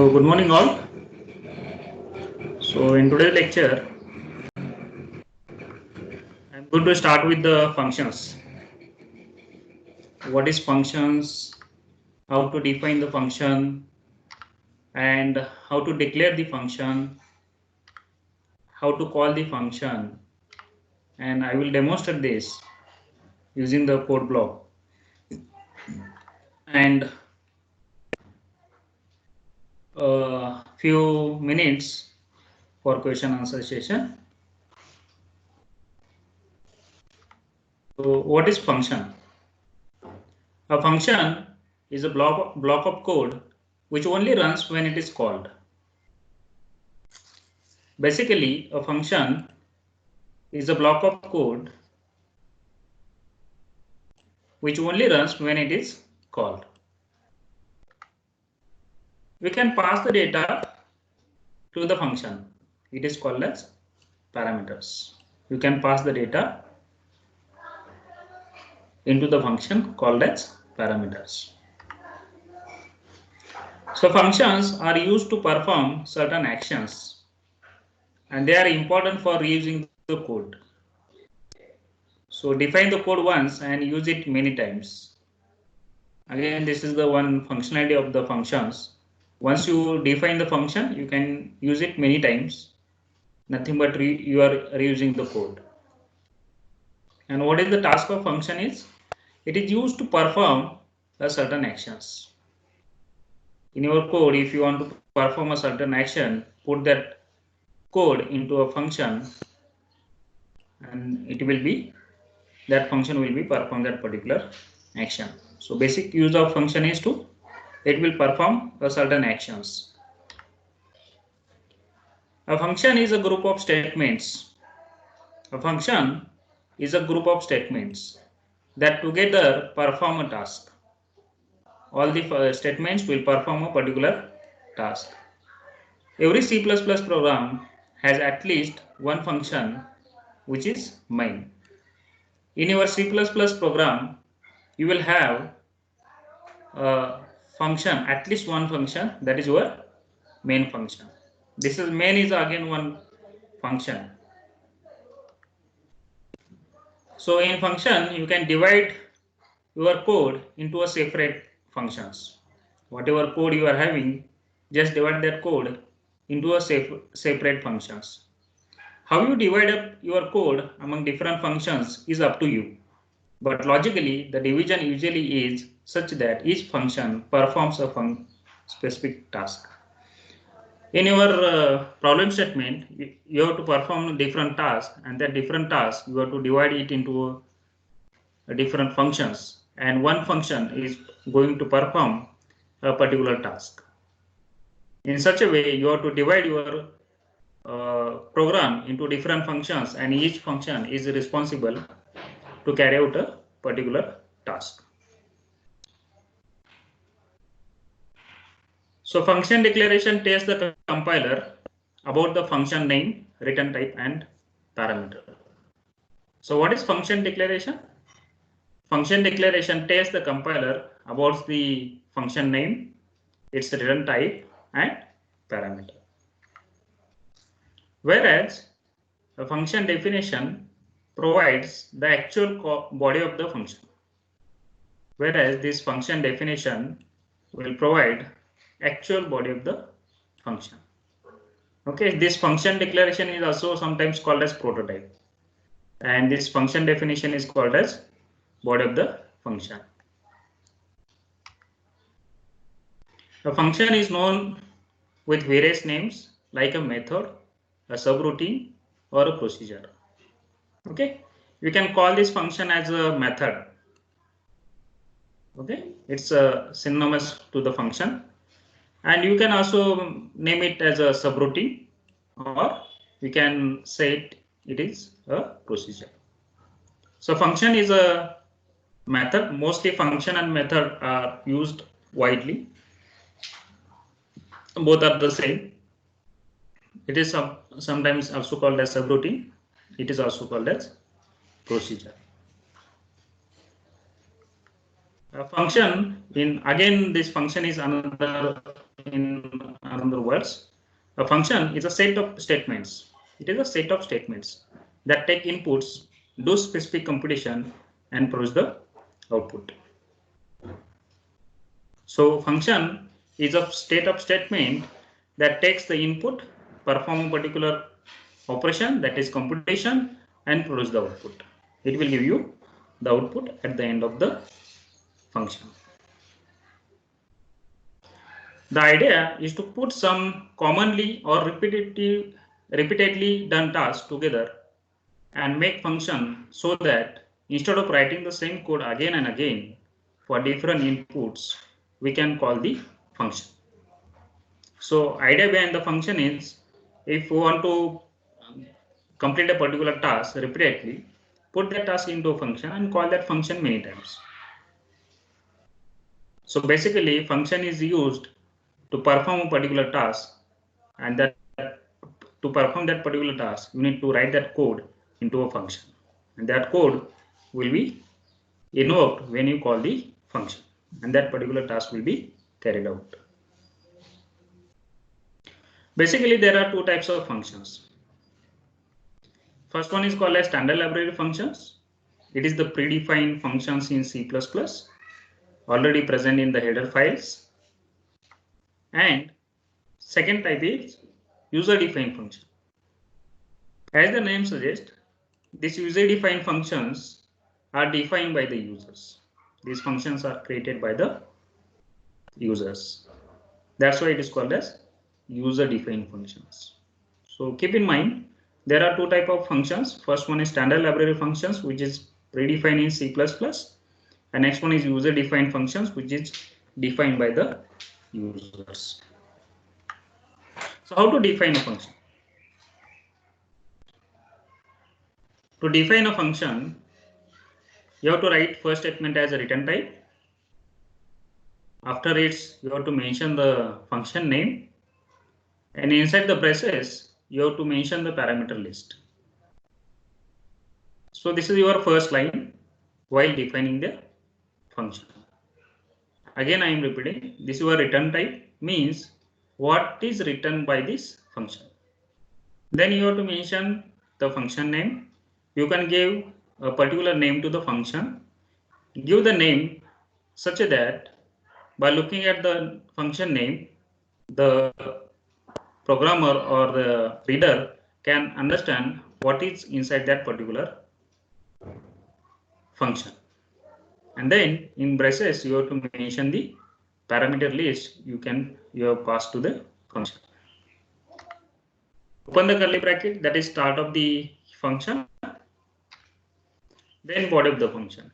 So good morning all. So in today's lecture, I'm going to start with the functions. What is functions, how to define the function, and how to declare the function, how to call the function, and I will demonstrate this using the code block. And a few minutes for question answer session. So what is function? A function is a block of code which only runs when it is called. Basically, a function is a block of code which only runs when it is called. We can pass the data to the function. It is called as parameters. You can pass the data into the function called as parameters. So functions are used to perform certain actions and they are important for reusing the code. So define the code once and use it many times. Again, this is the one functionality of the functions. Once you define the function, you can use it many times. Nothing but you are reusing the code. And what is the task of function is? It is used to perform a certain actions. In your code, if you want to perform a certain action, put that code into a function and it will be, that function will be perform that particular action. So basic use of function is to, it will perform a certain actions. A function is a group of statements. A function is a group of statements that together perform a task. All the statements will perform a particular task. Every C++ program has at least one function which is main. In your C++ program, you will have a function, at least one function, that is your main function. This is main is again one function. So in function, you can divide your code into a separate functions. Whatever code you are having, just divide that code into a separate functions. How you divide up your code among different functions is up to you. But logically, the division usually is such that each function performs a specific task. In your problem statement, you have to perform different tasks, and that different tasks you have to divide it into different functions, and one function is going to perform a particular task. In such a way, you have to divide your program into different functions, and each function is responsible to carry out a particular task. So function declaration tells the compiler about the function name, return type, and parameter. So what is function declaration? Function declaration tells the compiler about the function name, its return type, and parameter. Whereas a function definition provides the actual body of the function. Whereas this function definition will provide actual body of the function. Okay, this function declaration is also sometimes called as prototype, and this function definition is called as body of the function. A function is known with various names like a method, a subroutine, or a procedure. Okay, we can call this function as a method. Okay, it's a synonymous to the function, and you can also name it as a subroutine, or we can say it is a procedure. So function is a method. Mostly function and method are used widely. Both are the same. It is sometimes also called as subroutine. It is also called as procedure. A function this function is another in another words. A function is a set of statements. It is a set of statements that take inputs, do specific computation, and produce the output. So function is a state of statement that takes the input, perform a particular operation, that is computation, and produce the output. It will give you the output at the end of the function. The idea is to put some commonly or repeatedly done tasks together and make function so that instead of writing the same code again and again for different inputs, we can call the function. So idea behind the function is, if we want to complete a particular task repeatedly, put that task into a function and call that function many times. So basically, function is used to perform a particular task, and that to perform that particular task, you need to write that code into a function, and that code will be invoked when you call the function, and that particular task will be carried out. Basically, there are two types of functions. First one is called as standard library functions. It is the predefined functions in C++, already present in the header files. And second type is user-defined function. As the name suggests, these user-defined functions are defined by the users. These functions are created by the users. That's why it is called as user-defined functions. So keep in mind, there are two types of functions. First one is standard library functions, which is predefined in C++, and next one is user-defined functions, which is defined by the users. So how to define a function? To define a function, you have to write first statement as a return type. After it, you have to mention the function name, and inside the braces, you have to mention the parameter list. So this is your first line while defining the function. Again, I am repeating, this is your return type, means what is written by this function. Then you have to mention the function name. You can give a particular name to the function. Give the name such that by looking at the function name, the programmer or the reader can understand what is inside that particular function. And then in braces, you have to mention the parameter list you have passed to the function. Open the curly bracket, that is start of the function, then body of the function.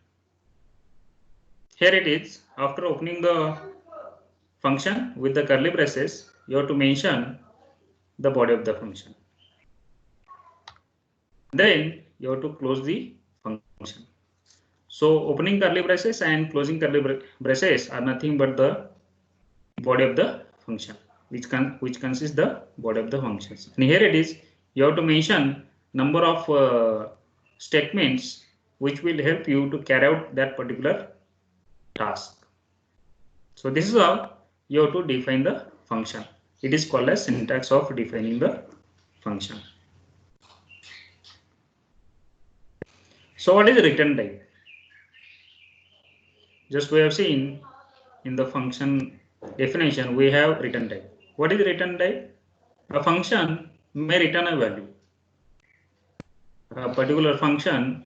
Here it is, after opening the function with the curly braces, you have to mention the body of the function. Then you have to close the function. So opening curly braces and closing curly braces are nothing but the body of the function, which consists the body of the functions. And here it is, you have to mention number of statements which will help you to carry out that particular task. So this is how you have to define the function. It is called as syntax of defining the function. So what is the return type? Just we have seen in the function definition, we have return type. What is return type? A function may return a value. A particular function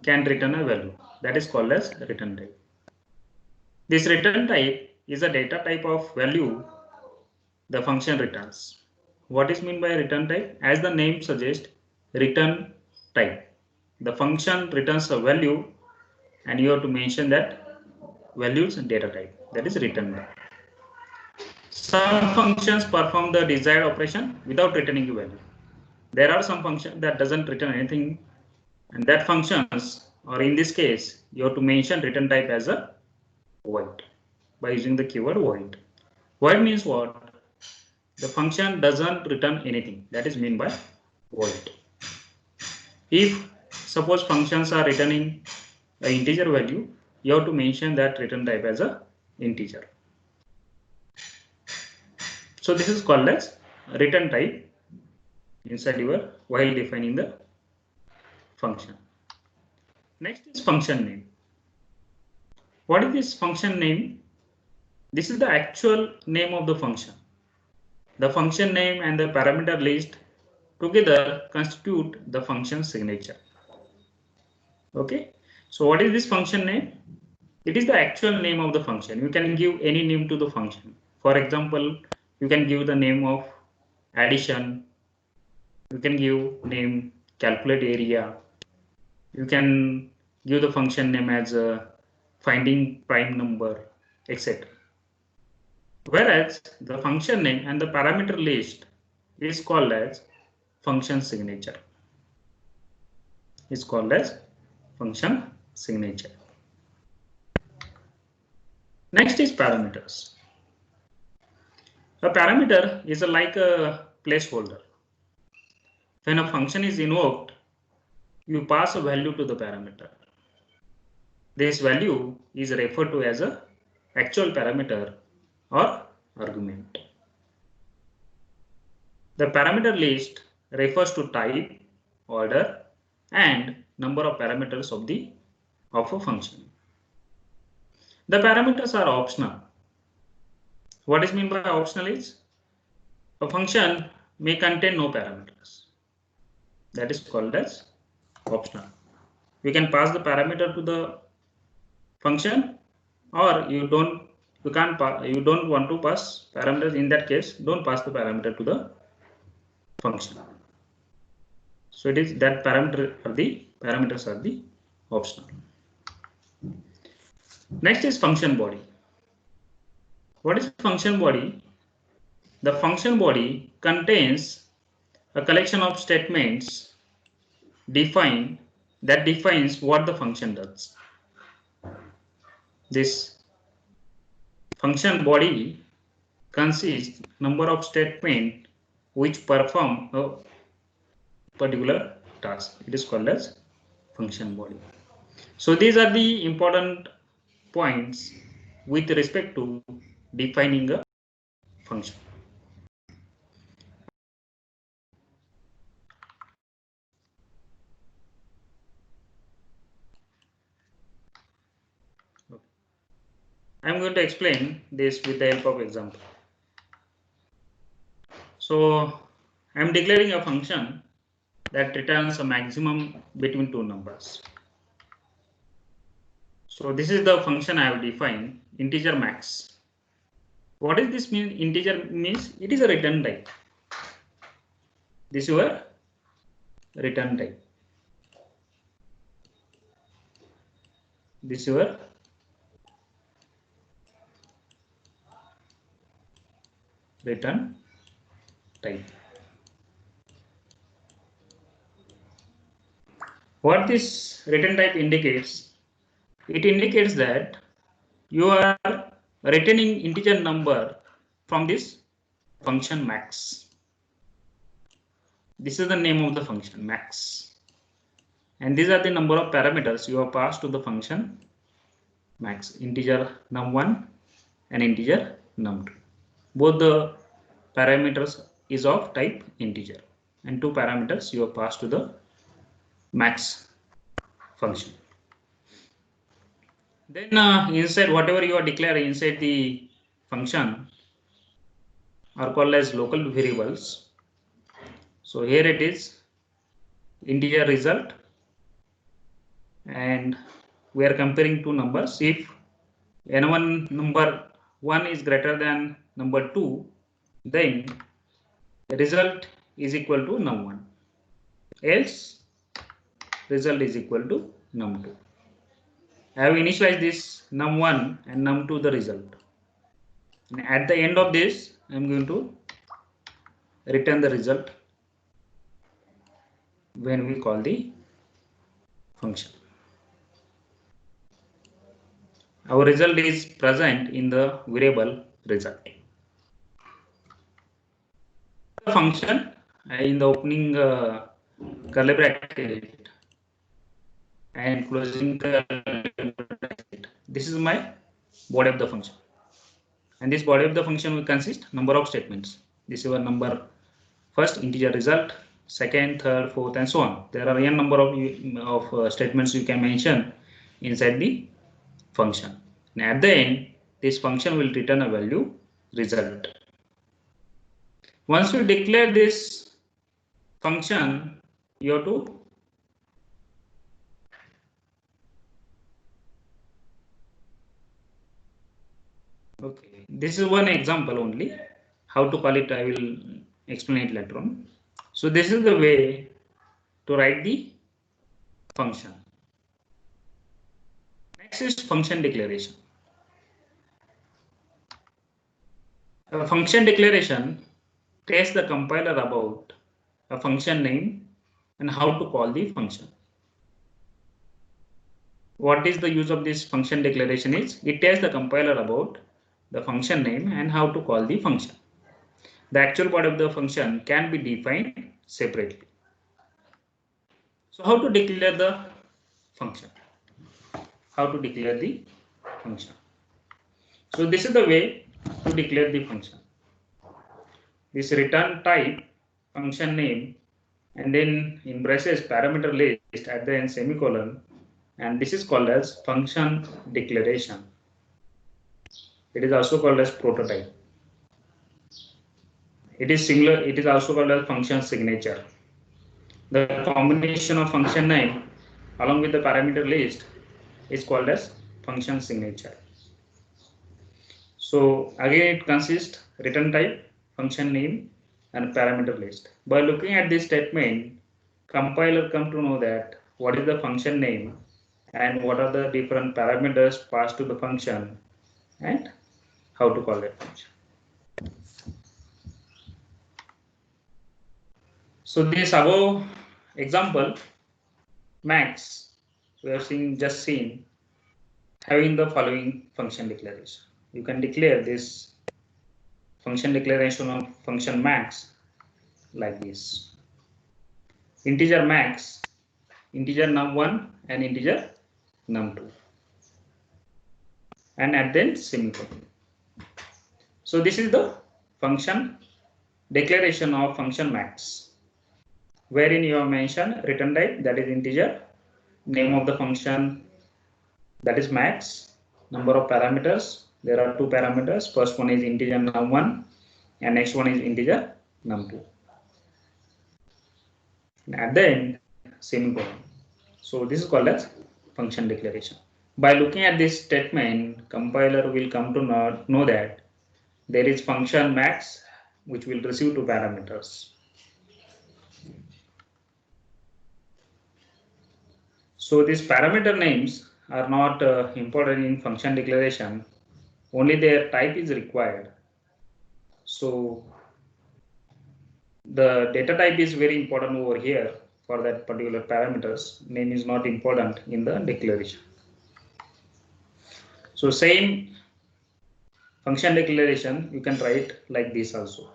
can return a value. That is called as return type. This return type is a data type of value the function returns. What is meant by return type? As the name suggests, return type. The function returns a value, and you have to mention that values and data type. That is return type. Some functions perform the desired operation without returning a value. There are some functions that doesn't return anything, and that functions, or in this case, you have to mention return type as a void by using the keyword void. Void means what? The function doesn't return anything. That is meant by void. If suppose functions are returning an integer value, you have to mention that return type as a integer. So this is called as return type inside your while defining the function. Next is function name. What is this function name? This is the actual name of the function. The function name and the parameter list together constitute the function signature. Okay. So what is this function name? It is the actual name of the function. You can give any name to the function. For example, you can give the name of addition. You can give name calculate area. You can give the function name as finding prime number, etc. Whereas the function name and the parameter list is called as function signature. Is called as function signature. Next is parameters. A parameter is like a placeholder. When a function is invoked, you pass a value to the parameter. This value is referred to as a actual parameter or argument. The parameter list refers to type, order, and number of parameters of a function. The parameters are optional. What is meant by optional is a function may contain no parameters. That is called as optional. You can pass the parameter to the function, or you don't want to pass parameters. In that case, don't pass the parameter to the function. So it is that parameters are the optional. Next is function body. What is function body? The function body contains a collection of statements that defines what the function does. This function body consists number of statements which perform a particular task. It is called as function body. So these are the important points with respect to defining a function. I am going to explain this with the help of example. So I am declaring a function that returns a maximum between two numbers. So this is the function I have defined, integer max. What does this mean? Integer means it is a return type. This is your return type. This is your return type. What this return type indicates? It indicates that you are returning integer number from this function max. This is the name of the function max. And these are the number of parameters you have passed to the function max, integer num1 and integer num2. Both the parameters is of type integer, and two parameters you have passed to the max function. Then inside whatever you are declaring inside the function are called as local variables. So here it is integer result, and we are comparing two numbers. If n1 number 1 is greater than number 2, then the result is equal to num1, else result is equal to num2. I have initialized this num1 and num2 the result, and at the end of this I am going to return the result when we call the function. Our result is present in the variable result. The function in the opening curly bracket and closing curly bracket, this is my body of the function, and this body of the function will consist number of statements. This is your number, first integer result, second, third, fourth, and so on. There are n number of statements you can mention inside the function. And at the end, this function will return a value result. Once you declare this function, you have to okay. This is one example only. How to call it, I will explain it later on. So this is the way to write the function. Next is function declaration. A function declaration tells the compiler about a function name and how to call the function. What is the use of this function declaration is, it tells the compiler about the function name and how to call the function. The actual part of the function can be defined separately. So how to declare the function? How to declare the function? So this is the way to declare the function. This return type, function name, and then in braces parameter list at the end semicolon, and this is called as function declaration. It is also called as prototype. It is similar. It is also called as function signature. The combination of function name along with the parameter list is called as function signature. So again, it consists return type, function name, and parameter list. By looking at this statement, compiler come to know that what is the function name and what are the different parameters passed to the function and how to call that function. So this above example, Max, we have just seen having the following function declaration. You can declare this function declaration of function max like this: integer max, integer num1 and integer num2, and at then semicolon. So this is the function declaration of function max, wherein you have mentioned return type, that is integer, name of the function, that is max, number of parameters. There are two parameters. First one is integer num1 and next one is integer num2. And at the end, semicolon. So this is called as function declaration. By looking at this statement, compiler will come to know that there is function max which will receive two parameters. So these parameter names are not important in function declaration. Only their type is required. So the data type is very important over here for that particular parameters. Name is not important in the declaration. So same function declaration you can write like this also.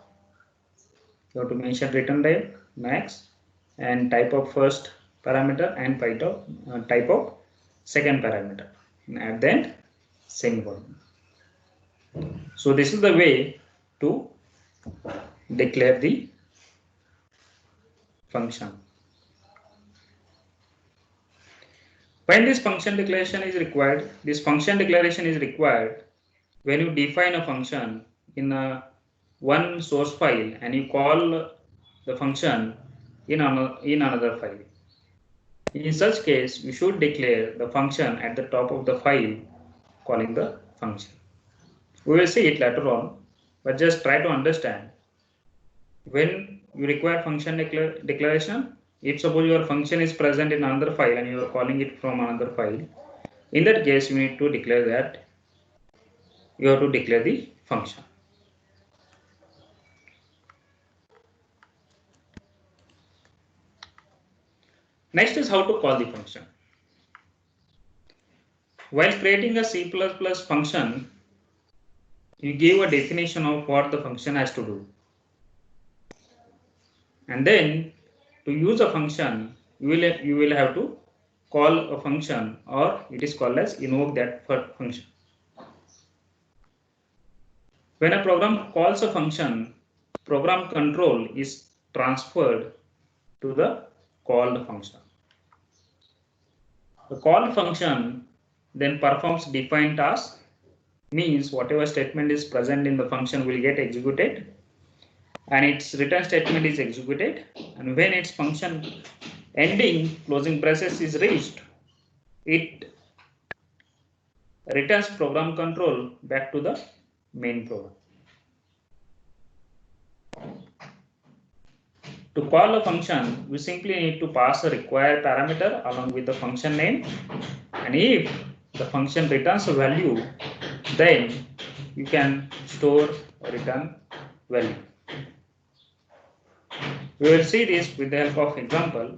You have to mention return type max and type of first parameter and type of second parameter, and then semicolon. So this is the way to declare the function. When this function declaration is required, this function declaration is required when you define a function in one source file and you call the function in another file. In such case, you should declare the function at the top of the file calling the function. We will see it later on, but just try to understand. When you require function declaration, if suppose your function is present in another file and you are calling it from another file, in that case you need to declare that you have to declare the function. Next is how to call the function. While creating a C++ function, you give a definition of what the function has to do. And then to use a function, you will have to call a function, or it is called as invoke that function. When a program calls a function, program control is transferred to the called function. The called function then performs defined task, means whatever statement is present in the function will get executed, and its return statement is executed, and when its function ending closing braces is reached, it returns program control back to the main program. To call a function, we simply need to pass a required parameter along with the function name, and if the function returns a value, then you can store a return value. We will see this with the help of example.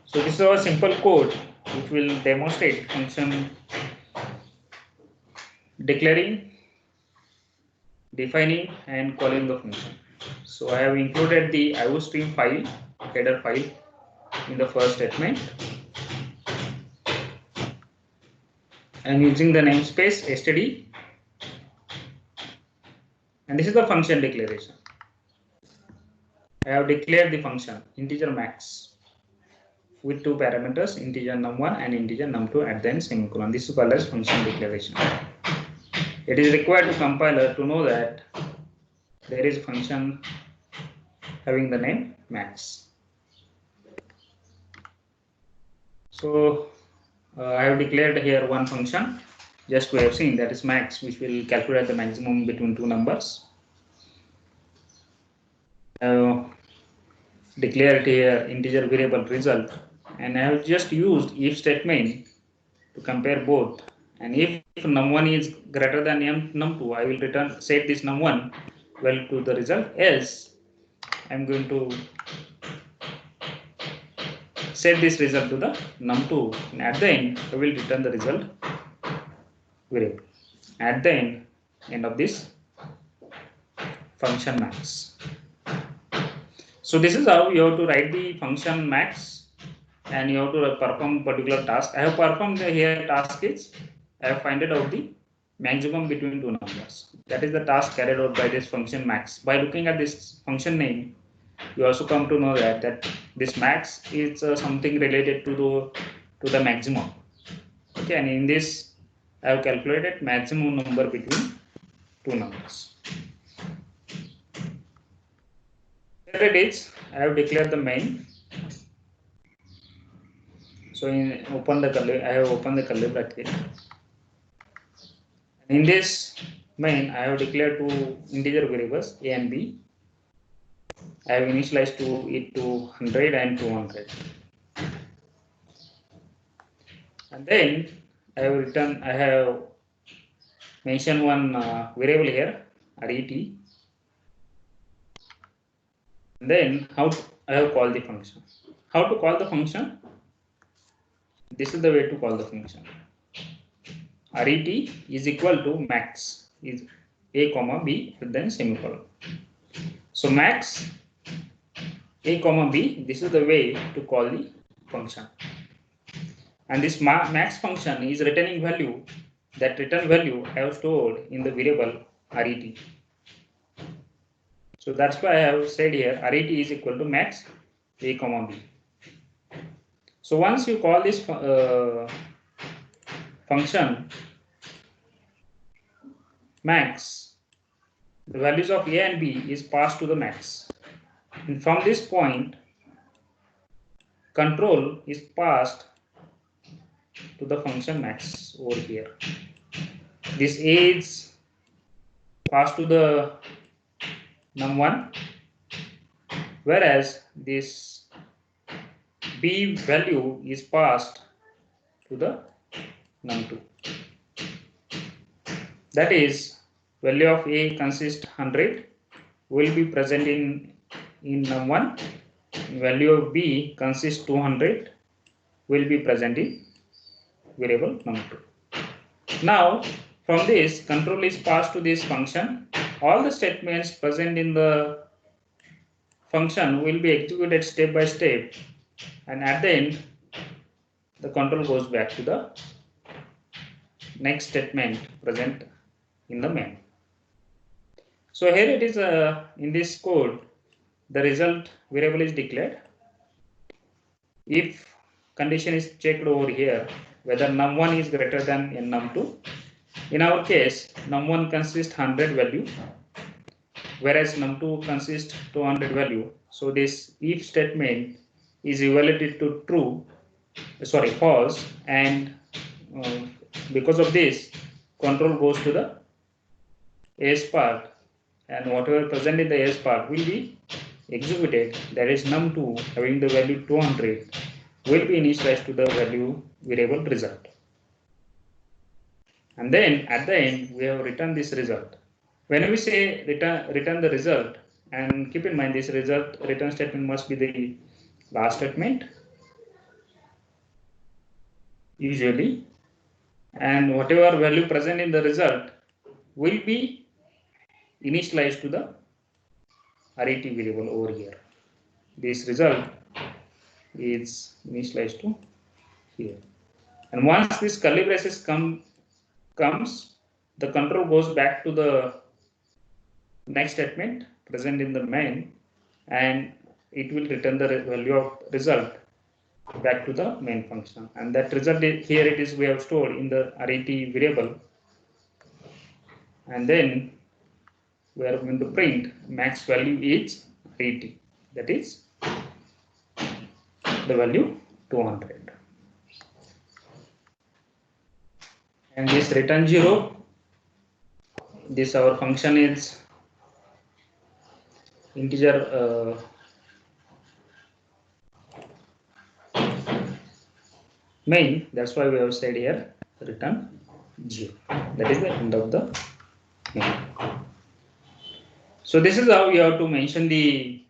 So this is our simple code which will demonstrate function declaring, defining, and calling the function. So I have included the iostream file, header file, in the first statement. I am using the namespace std, and this is the function declaration. I have declared the function integer max with two parameters, integer num1 and integer num2 at the end semicolon. This is called as function declaration. It is required to compiler to know that there is a function having the name max. So I have declared here one function, just we have seen, that is max, which will calculate the maximum between two numbers. I have declared here integer variable result, and I have just used if statement to compare both. And if num1 is greater than num2, I will return set this num1 value to the result, else I am going to set this result to the num2, and at the end I will return the result variable at the end of this function max. So this is how you have to write the function max, and you have to perform particular task. I have performed here task is I have found out the maximum between two numbers. That is the task carried out by this function max. By looking at this function name, you also come to know that this max is something related to the maximum. Okay, and in this I have calculated maximum number between two numbers. Here it is. I have declared the main. So I have opened the curly bracket. In this main, I have declared two integer variables a and b. I have initialized it to 100 and 200. And then I have mentioned one variable here, ret. And then I have called the function. How to call the function? This is the way to call the function. Ret is equal to max is a comma b then semicolon. So max a comma b, this is the way to call the function. And this max function is returning value. That return value I have stored in the variable ret. So that's why I have said here ret is equal to max a comma b. So once you call this function max, the values of a and b is passed to the max, and from this point control is passed to the function max over here. This a is passed to the num1, whereas this b value is passed to the num2. That is, value of a consists 100 will be present in num1. Value of b consists 200 will be present in variable num2. Now from this control is passed to this function. All the statements present in the function will be executed step by step, and at the end the control goes back to the next statement present in the main. So here it is in this code, the result variable is declared. If condition is checked over here, whether num1 is greater than num2. In our case, num1 consists 100 value, whereas num2 consists 200 value. So this if statement is evaluated to false, and because of this, control goes to the AS part, and whatever present in the AS part will be executed. That is num2 having the value 200 will be initialized to the value variable result. And then at the end, we have returned this result. When we say return the result, and keep in mind this result return statement must be the last statement usually, and whatever value present in the result will be initialized to the RET variable over here. This result is initialized to here, and once this curly braces comes, the control goes back to the next statement present in the main, and it will return the value of result back to the main function, and that result here it is we have stored in the RET variable, and then we are going to print max value is RET, that is the value 200, and this return 0, this our function is integer main, that's why we have said here return 0. That is the end of the main. So this is how you have to mention the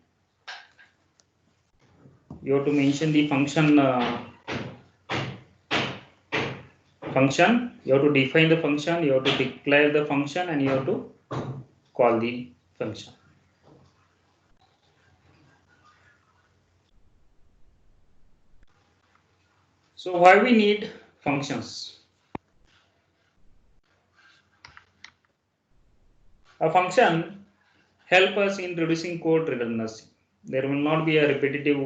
function you have to define the function, you have to declare the function, and you have to call the function. So why we need functions? A function help us in reducing code redundancy. There will not be a repetitive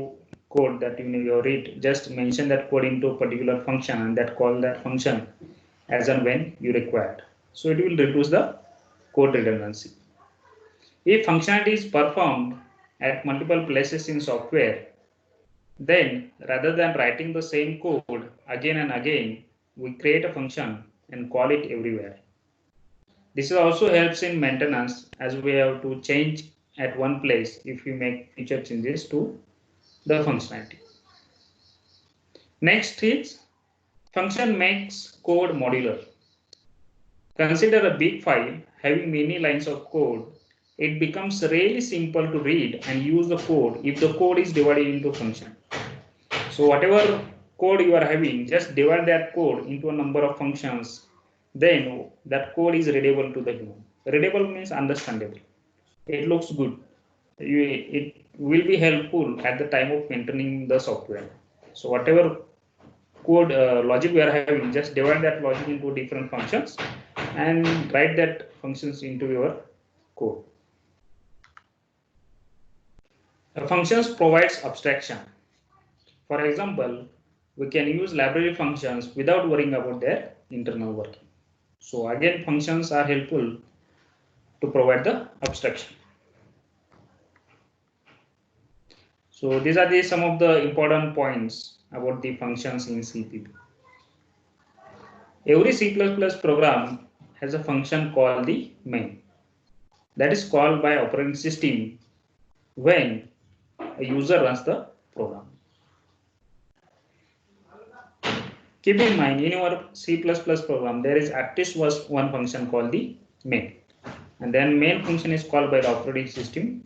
code that you read. Just mention that code into a particular function and that call that function as and when you require. So it will reduce the code redundancy. If functionality is performed at multiple places in software, then rather than writing the same code again and again, we create a function and call it everywhere. This also helps in maintenance, as we have to change at one place if we make future changes to the functionality. Next is function makes code modular. Consider a big file having many lines of code. It becomes really simple to read and use the code if the code is divided into function. So whatever code you are having, just divide that code into a number of functions. Then that code is readable to the human. Readable means understandable. It looks good. It will be helpful at the time of maintaining the software. So whatever code logic we are having, just divide that logic into different functions and write that functions into your code. Functions provides abstraction. For example, we can use library functions without worrying about their internal working. So again, functions are helpful to provide the abstraction. So these are some of the important points about the functions in C++. Every C++ program has a function called the main. That is called by operating system when a user runs the program. Keep in mind, in your C++ program, there is at least one function called the main. And then main function is called by the operating system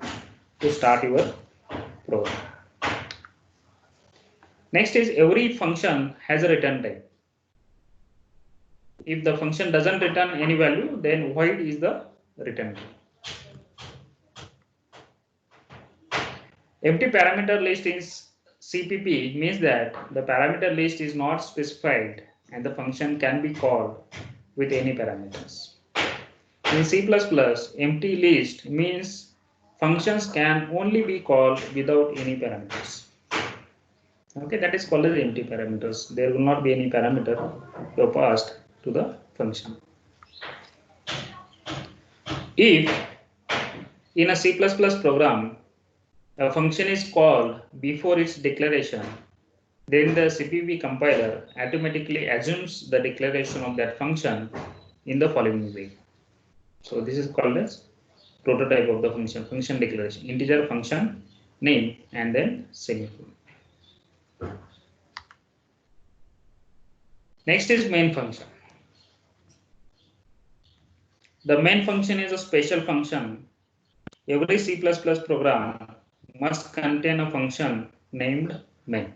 to start your program. Next is every function has a return type. If the function doesn't return any value, then void is the return type. Empty parameter list in CPP means that the parameter list is not specified and the function can be called with any parameters. In C++, empty list means functions can only be called without any parameters. Okay, that is called as empty parameters. There will not be any parameter passed to the function. If in a C++ program a function is called before its declaration, then the CPP compiler automatically assumes the declaration of that function in the following way. So this is called as prototype of the function declaration, integer function name and then semicolon. Next is main function. The main function is a special function. Every C++ program must contain a function named main.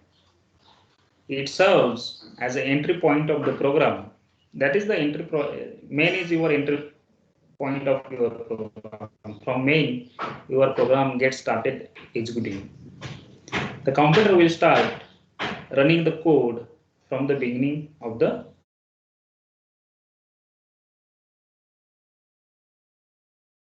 It serves as an entry point of the program. That is the main is your entry point of your program. From main, your program gets started executing. The compiler will start running the code from the beginning of the